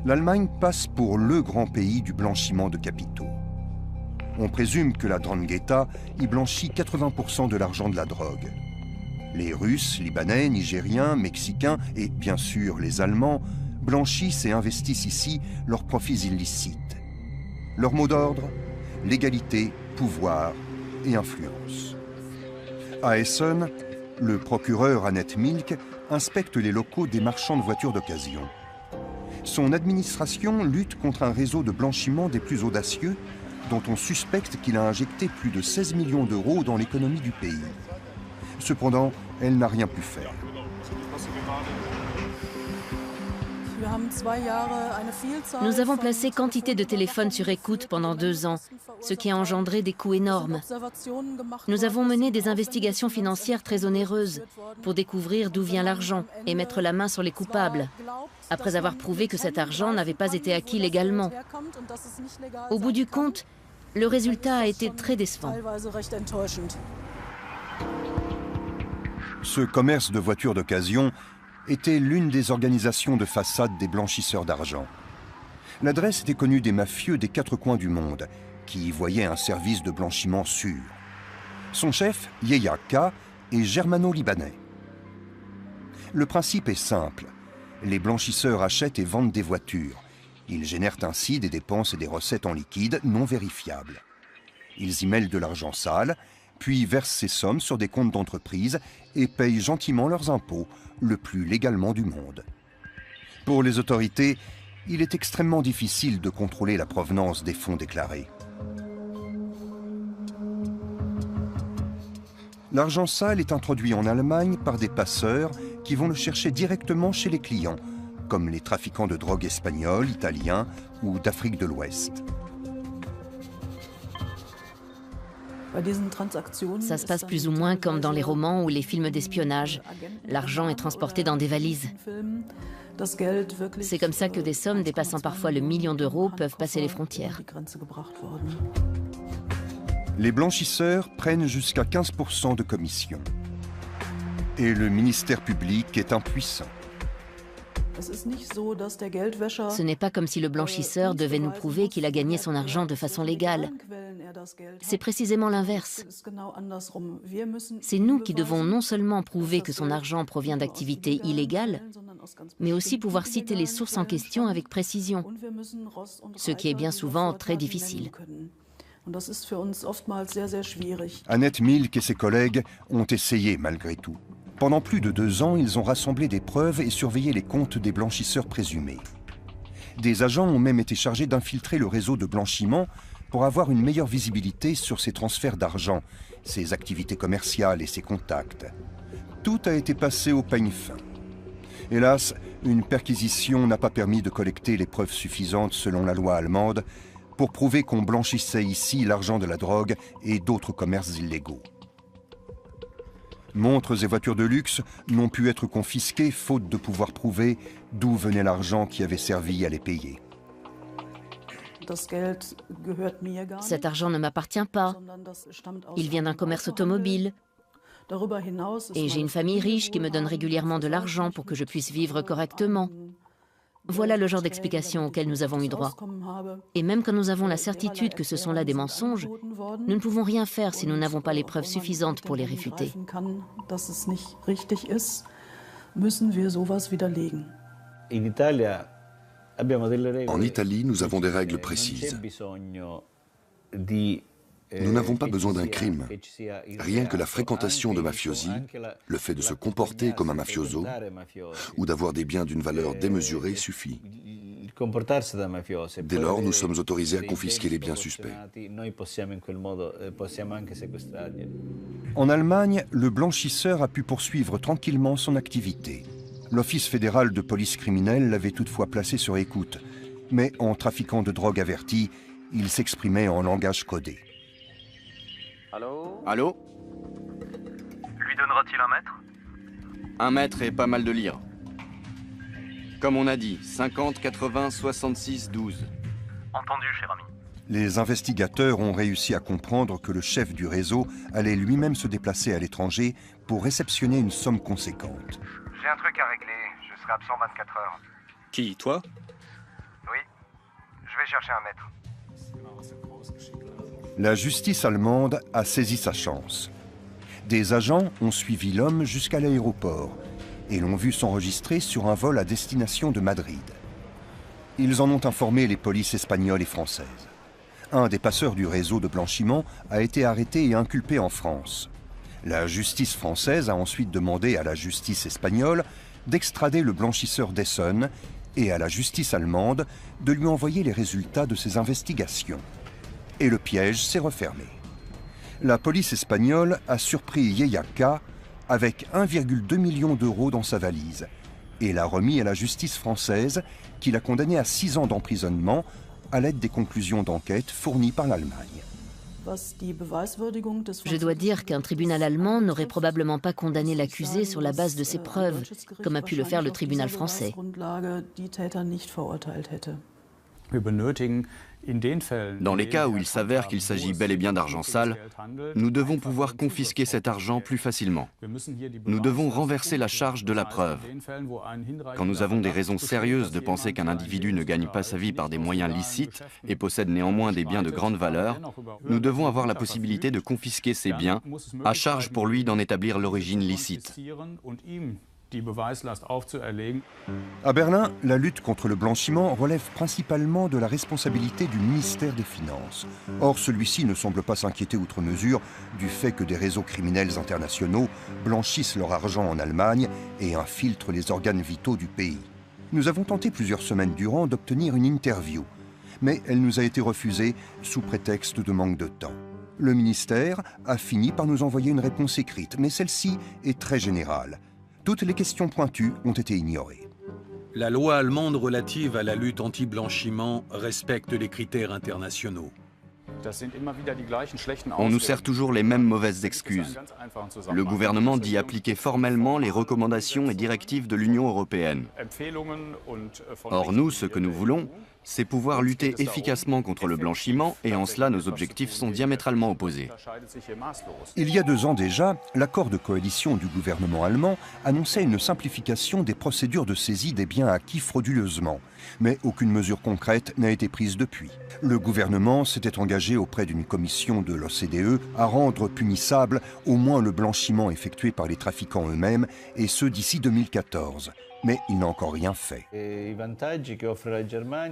L'Allemagne passe pour le grand pays du blanchiment de capitaux. On présume que la 'Ndrangheta y blanchit 80% de l'argent de la drogue. Les Russes, Libanais, Nigériens, Mexicains et bien sûr les Allemands blanchissent et investissent ici leurs profits illicites. Leur mot d'ordre, légalité, pouvoir et influence. À Essen, le procureur Annette Milk inspecte les locaux des marchands de voitures d'occasion. Son administration lutte contre un réseau de blanchiment des plus audacieux dont on suspecte qu'il a injecté plus de 16 millions d'euros dans l'économie du pays. Cependant, elle n'a rien pu faire. Nous avons placé quantité de téléphones sur écoute pendant 2 ans, ce qui a engendré des coûts énormes. Nous avons mené des investigations financières très onéreuses pour découvrir d'où vient l'argent et mettre la main sur les coupables, après avoir prouvé que cet argent n'avait pas été acquis légalement. Au bout du compte, le résultat a été très décevant. Ce commerce de voitures d'occasion était l'une des organisations de façade des blanchisseurs d'argent. L'adresse était connue des mafieux des 4 coins du monde, qui y voyaient un service de blanchiment sûr. Son chef, Yehia K, est germano-libanais. Le principe est simple. Les blanchisseurs achètent et vendent des voitures. Ils génèrent ainsi des dépenses et des recettes en liquide non vérifiables. Ils y mêlent de l'argent sale, puis versent ces sommes sur des comptes d'entreprise et payent gentiment leurs impôts, le plus légalement du monde. Pour les autorités, il est extrêmement difficile de contrôler la provenance des fonds déclarés. L'argent sale est introduit en Allemagne par des passeurs qui vont le chercher directement chez les clients, comme les trafiquants de drogue espagnols, italiens ou d'Afrique de l'Ouest. Ça se passe plus ou moins comme dans les romans ou les films d'espionnage. L'argent est transporté dans des valises. C'est comme ça que des sommes dépassant parfois le million d'euros peuvent passer les frontières. Les blanchisseurs prennent jusqu'à 15% de commission. Et le ministère public est impuissant. Ce n'est pas comme si le blanchisseur devait nous prouver qu'il a gagné son argent de façon légale. C'est précisément l'inverse. C'est nous qui devons non seulement prouver que son argent provient d'activités illégales, mais aussi pouvoir citer les sources en question avec précision, ce qui est bien souvent très difficile. Annette Milk et ses collègues ont essayé malgré tout. Pendant plus de 2 ans, ils ont rassemblé des preuves et surveillé les comptes des blanchisseurs présumés. Des agents ont même été chargés d'infiltrer le réseau de blanchiment pour avoir une meilleure visibilité sur ses transferts d'argent, ses activités commerciales et ses contacts. Tout a été passé au peigne fin. Hélas, une perquisition n'a pas permis de collecter les preuves suffisantes selon la loi allemande pour prouver qu'on blanchissait ici l'argent de la drogue et d'autres commerces illégaux. Montres et voitures de luxe n'ont pu être confisquées faute de pouvoir prouver d'où venait l'argent qui avait servi à les payer. Cet argent ne m'appartient pas. Il vient d'un commerce automobile. Et j'ai une famille riche qui me donne régulièrement de l'argent pour que je puisse vivre correctement. Voilà le genre d'explications auxquelles nous avons eu droit. Et même quand nous avons la certitude que ce sont là des mensonges, nous ne pouvons rien faire si nous n'avons pas les preuves suffisantes pour les réfuter. En Italie, nous avons des règles précises. Nous n'avons pas besoin d'un crime. Rien que la fréquentation de mafiosi, le fait de se comporter comme un mafioso ou d'avoir des biens d'une valeur démesurée suffit. Dès lors, nous sommes autorisés à confisquer les biens suspects. En Allemagne, le blanchisseur a pu poursuivre tranquillement son activité. L'Office fédéral de police criminelle l'avait toutefois placé sur écoute, mais en trafiquant de drogue averti, il s'exprimait en langage codé. Allô? Lui donnera-t-il 1 mètre? 1 mètre et pas mal de lire. Comme on a dit, 50, 80, 66, 12. Entendu, cher ami. Les investigateurs ont réussi à comprendre que le chef du réseau allait lui-même se déplacer à l'étranger pour réceptionner une somme conséquente. J'ai un truc à régler, je serai absent 24 heures. Qui, toi? Oui, je vais chercher 1 mètre. La justice allemande a saisi sa chance. Des agents ont suivi l'homme jusqu'à l'aéroport et l'ont vu s'enregistrer sur un vol à destination de Madrid. Ils en ont informé les polices espagnoles et françaises. Un des passeurs du réseau de blanchiment a été arrêté et inculpé en France. La justice française a ensuite demandé à la justice espagnole d'extrader le blanchisseur d'Essonne et à la justice allemande de lui envoyer les résultats de ses investigations. Et le piège s'est refermé. La police espagnole a surpris Yeyaka avec 1,2 million d'euros dans sa valise et l'a remis à la justice française qui l'a condamné à 6 ans d'emprisonnement à l'aide des conclusions d'enquête fournies par l'Allemagne. Je dois dire qu'un tribunal allemand n'aurait probablement pas condamné l'accusé sur la base de ses preuves, comme a pu le faire le tribunal français. Dans les cas où il s'avère qu'il s'agit bel et bien d'argent sale, nous devons pouvoir confisquer cet argent plus facilement. Nous devons renverser la charge de la preuve. Quand nous avons des raisons sérieuses de penser qu'un individu ne gagne pas sa vie par des moyens licites et possède néanmoins des biens de grande valeur, nous devons avoir la possibilité de confisquer ces biens, à charge pour lui d'en établir l'origine licite. À Berlin, la lutte contre le blanchiment relève principalement de la responsabilité du ministère des Finances. Or, celui-ci ne semble pas s'inquiéter outre mesure du fait que des réseaux criminels internationaux blanchissent leur argent en Allemagne et infiltrent les organes vitaux du pays. Nous avons tenté plusieurs semaines durant d'obtenir une interview, mais elle nous a été refusée sous prétexte de manque de temps. Le ministère a fini par nous envoyer une réponse écrite, mais celle-ci est très générale. Toutes les questions pointues ont été ignorées. La loi allemande relative à la lutte anti-blanchiment respecte les critères internationaux. On nous sert toujours les mêmes mauvaises excuses. Le gouvernement dit appliquer formellement les recommandations et directives de l'Union européenne. Or, nous, ce que nous voulons, c'est pouvoir lutter efficacement contre le blanchiment et en cela, nos objectifs sont diamétralement opposés. Il y a 2 ans déjà, l'accord de coalition du gouvernement allemand annonçait une simplification des procédures de saisie des biens acquis frauduleusement. Mais aucune mesure concrète n'a été prise depuis. Le gouvernement s'était engagé auprès d'une commission de l'OCDE à rendre punissable au moins le blanchiment effectué par les trafiquants eux-mêmes, et ce d'ici 2014. Mais il n'a encore rien fait.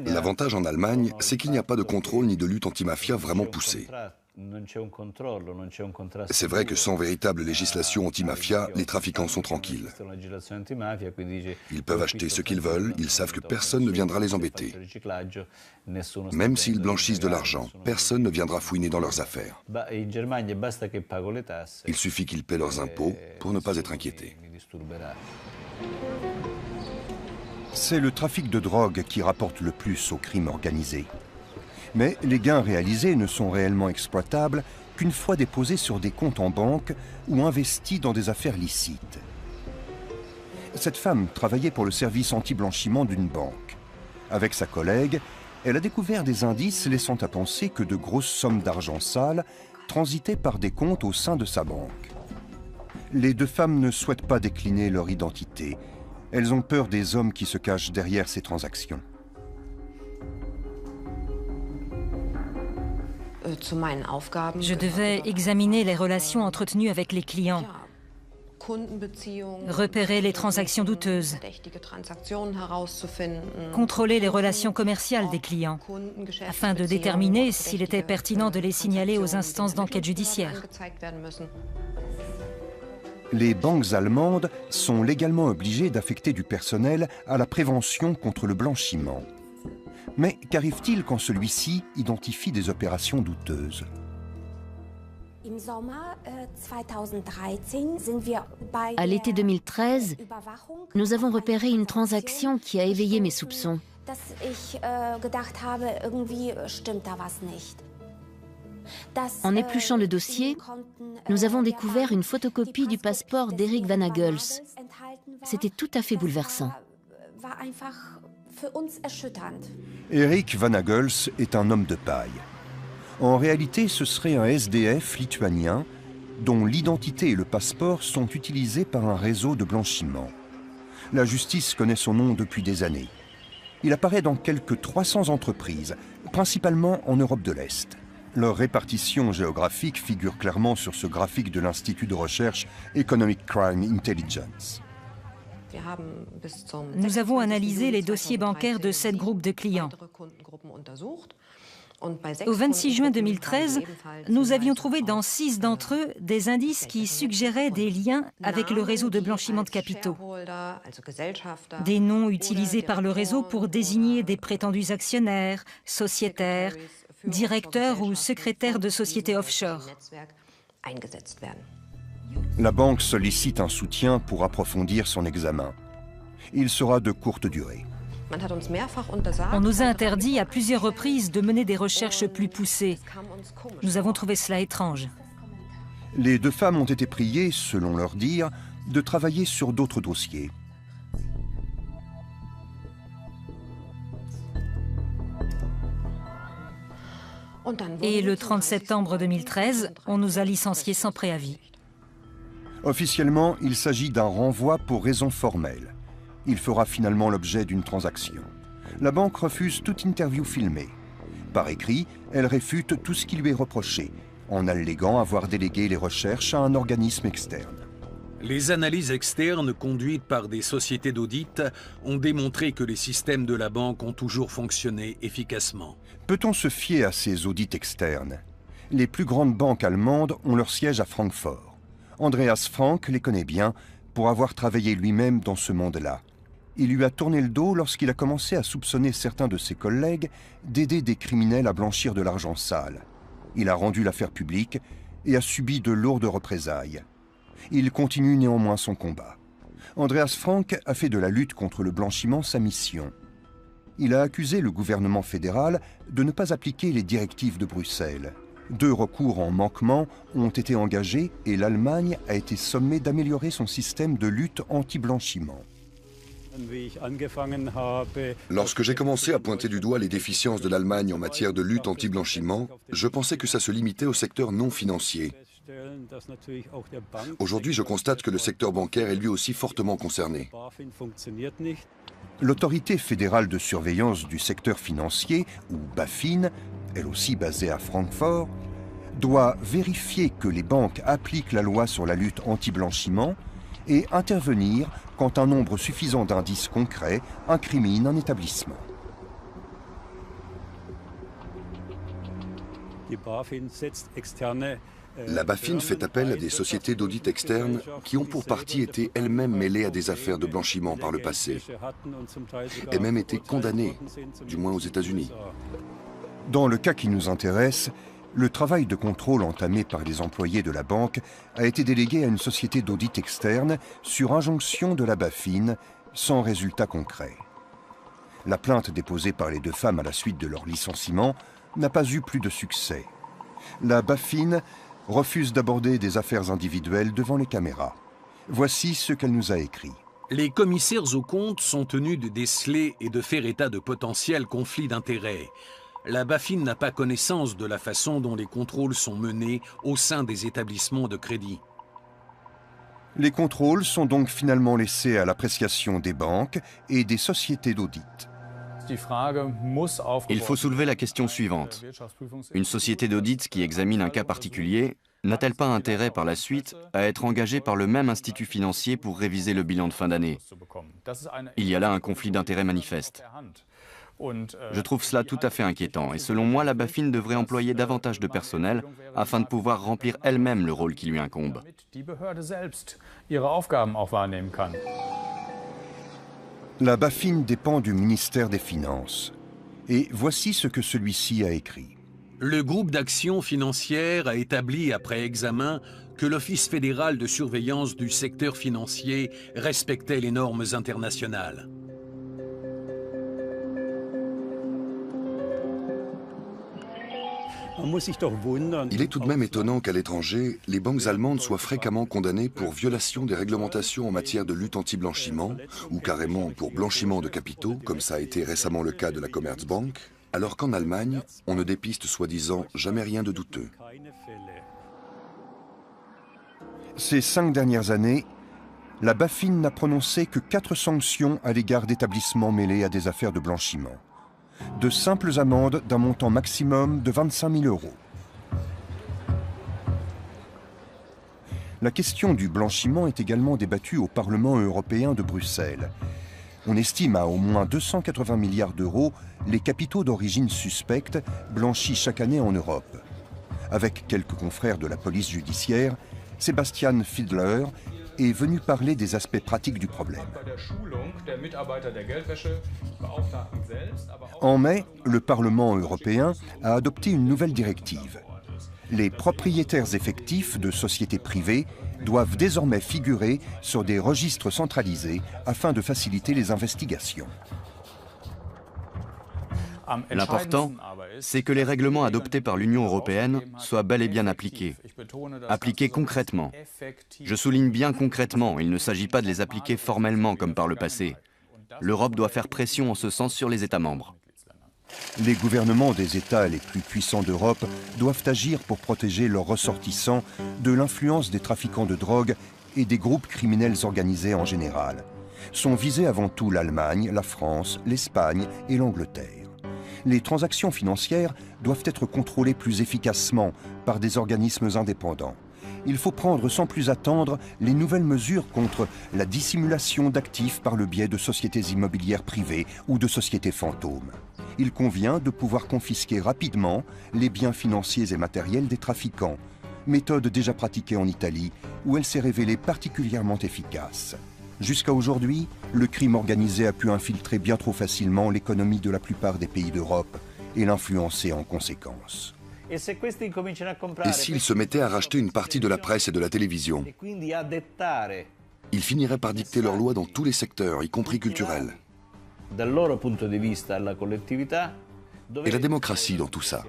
L'avantage en Allemagne, c'est qu'il n'y a pas de contrôle ni de lutte anti-mafia vraiment poussée. C'est vrai que sans véritable législation anti-mafia, les trafiquants sont tranquilles. Ils peuvent acheter ce qu'ils veulent, ils savent que personne ne viendra les embêter. Même s'ils blanchissent de l'argent, personne ne viendra fouiner dans leurs affaires. Il suffit qu'ils paient leurs impôts pour ne pas être inquiétés. C'est le trafic de drogue qui rapporte le plus au crime organisé. Mais les gains réalisés ne sont réellement exploitables qu'une fois déposés sur des comptes en banque ou investis dans des affaires licites. Cette femme travaillait pour le service anti-blanchiment d'une banque. Avec sa collègue, elle a découvert des indices laissant à penser que de grosses sommes d'argent sale transitaient par des comptes au sein de sa banque. Les 2 femmes ne souhaitent pas décliner leur identité. Elles ont peur des hommes qui se cachent derrière ces transactions. Je devais examiner les relations entretenues avec les clients, repérer les transactions douteuses, contrôler les relations commerciales des clients, afin de déterminer s'il était pertinent de les signaler aux instances d'enquête judiciaire. Les banques allemandes sont légalement obligées d'affecter du personnel à la prévention contre le blanchiment. Mais qu'arrive-t-il quand celui-ci identifie des opérations douteuses? À l'été 2013, nous avons repéré une transaction qui a éveillé mes soupçons. En épluchant le dossier, nous avons découvert une photocopie du passeport d'Eric Van Agels. C'était tout à fait bouleversant. Eric Van Agels est un homme de paille. En réalité, ce serait un SDF lituanien dont l'identité et le passeport sont utilisés par un réseau de blanchiment. La justice connaît son nom depuis des années. Il apparaît dans quelques 300 entreprises, principalement en Europe de l'Est. Leur répartition géographique figure clairement sur ce graphique de l'Institut de recherche Economic Crime Intelligence. Nous avons analysé les dossiers bancaires de 7 groupes de clients. Au 26 juin 2013, nous avions trouvé dans 6 d'entre eux des indices qui suggéraient des liens avec le réseau de blanchiment de capitaux. Des noms utilisés par le réseau pour désigner des prétendus actionnaires, sociétaires, directeurs ou secrétaires de sociétés offshore. La banque sollicite un soutien pour approfondir son examen. Il sera de courte durée. On nous a interdit à plusieurs reprises de mener des recherches plus poussées. Nous avons trouvé cela étrange. Les 2 femmes ont été priées, selon leur dire, de travailler sur d'autres dossiers. Et le 30 septembre 2013, on nous a licenciés sans préavis. Officiellement, il s'agit d'un renvoi pour raison formelle. Il fera finalement l'objet d'une transaction. La banque refuse toute interview filmée. Par écrit, elle réfute tout ce qui lui est reproché, en alléguant avoir délégué les recherches à un organisme externe. Les analyses externes conduites par des sociétés d'audit ont démontré que les systèmes de la banque ont toujours fonctionné efficacement. Peut-on se fier à ces audits externes? Les plus grandes banques allemandes ont leur siège à Francfort. Andreas Frank les connaît bien pour avoir travaillé lui-même dans ce monde-là. Il lui a tourné le dos lorsqu'il a commencé à soupçonner certains de ses collègues d'aider des criminels à blanchir de l'argent sale. Il a rendu l'affaire publique et a subi de lourdes représailles. Il continue néanmoins son combat. Andreas Frank a fait de la lutte contre le blanchiment sa mission. Il a accusé le gouvernement fédéral de ne pas appliquer les directives de Bruxelles. 2 recours en manquement ont été engagés et l'Allemagne a été sommée d'améliorer son système de lutte anti-blanchiment. Lorsque j'ai commencé à pointer du doigt les déficiences de l'Allemagne en matière de lutte anti-blanchiment, je pensais que ça se limitait au secteur non financier. Aujourd'hui, je constate que le secteur bancaire est lui aussi fortement concerné. L'autorité fédérale de surveillance du secteur financier, ou BaFin, elle aussi basée à Francfort, doit vérifier que les banques appliquent la loi sur la lutte anti-blanchiment et intervenir quand un nombre suffisant d'indices concrets incrimine un établissement. La BaFin fait appel à des sociétés d'audit externes qui ont pour partie été elles-mêmes mêlées à des affaires de blanchiment par le passé et même été condamnées, du moins aux États-Unis. Dans le cas qui nous intéresse, le travail de contrôle entamé par les employés de la banque a été délégué à une société d'audit externe sur injonction de la BaFin, sans résultat concret. La plainte déposée par les 2 femmes à la suite de leur licenciement n'a pas eu plus de succès. La BaFin refuse d'aborder des affaires individuelles devant les caméras. Voici ce qu'elle nous a écrit. Les commissaires aux comptes sont tenus de déceler et de faire état de potentiels conflits d'intérêts. La BaFin n'a pas connaissance de la façon dont les contrôles sont menés au sein des établissements de crédit. Les contrôles sont donc finalement laissés à l'appréciation des banques et des sociétés d'audit. Il faut soulever la question suivante. Une société d'audit qui examine un cas particulier n'a-t-elle pas intérêt par la suite à être engagée par le même institut financier pour réviser le bilan de fin d'année? Il y a là un conflit d'intérêts manifeste. Je trouve cela tout à fait inquiétant et selon moi, la BaFin devrait employer davantage de personnel afin de pouvoir remplir elle-même le rôle qui lui incombe. La BaFin dépend du ministère des Finances. Et voici ce que celui-ci a écrit. Le groupe d'action financière a établi après examen que l'Office fédéral de surveillance du secteur financier respectait les normes internationales. Il est tout de même étonnant qu'à l'étranger, les banques allemandes soient fréquemment condamnées pour violation des réglementations en matière de lutte anti-blanchiment ou carrément pour blanchiment de capitaux, comme ça a été récemment le cas de la Commerzbank, alors qu'en Allemagne, on ne dépiste soi-disant jamais rien de douteux. Ces 5 dernières années, la BaFin n'a prononcé que 4 sanctions à l'égard d'établissements mêlés à des affaires de blanchiment. De simples amendes d'un montant maximum de 25 000 €. La question du blanchiment est également débattue au Parlement européen de Bruxelles. On estime à au moins 280 milliards d'euros les capitaux d'origine suspecte blanchis chaque année en Europe. Avec quelques confrères de la police judiciaire, Sebastian Fiedler est venu parler des aspects pratiques du problème. En mai, le Parlement européen a adopté une nouvelle directive. Les propriétaires effectifs de sociétés privées doivent désormais figurer sur des registres centralisés afin de faciliter les investigations. L'important, c'est que les règlements adoptés par l'Union européenne soient bel et bien appliqués. Appliqués concrètement. Je souligne bien concrètement, il ne s'agit pas de les appliquer formellement comme par le passé. L'Europe doit faire pression en ce sens sur les États membres. Les gouvernements des États les plus puissants d'Europe doivent agir pour protéger leurs ressortissants de l'influence des trafiquants de drogue et des groupes criminels organisés en général. Sont visés avant tout l'Allemagne, la France, l'Espagne et l'Angleterre. Les transactions financières doivent être contrôlées plus efficacement par des organismes indépendants. Il faut prendre sans plus attendre les nouvelles mesures contre la dissimulation d'actifs par le biais de sociétés immobilières privées ou de sociétés fantômes. Il convient de pouvoir confisquer rapidement les biens financiers et matériels des trafiquants, méthode déjà pratiquée en Italie où elle s'est révélée particulièrement efficace. Jusqu'à aujourd'hui, le crime organisé a pu infiltrer bien trop facilement l'économie de la plupart des pays d'Europe et l'influencer en conséquence. Et s'ils se mettaient à racheter une partie de la presse et de la télévision, ils finiraient par dicter leurs lois dans tous les secteurs, y compris culturels. Et la démocratie dans tout ça.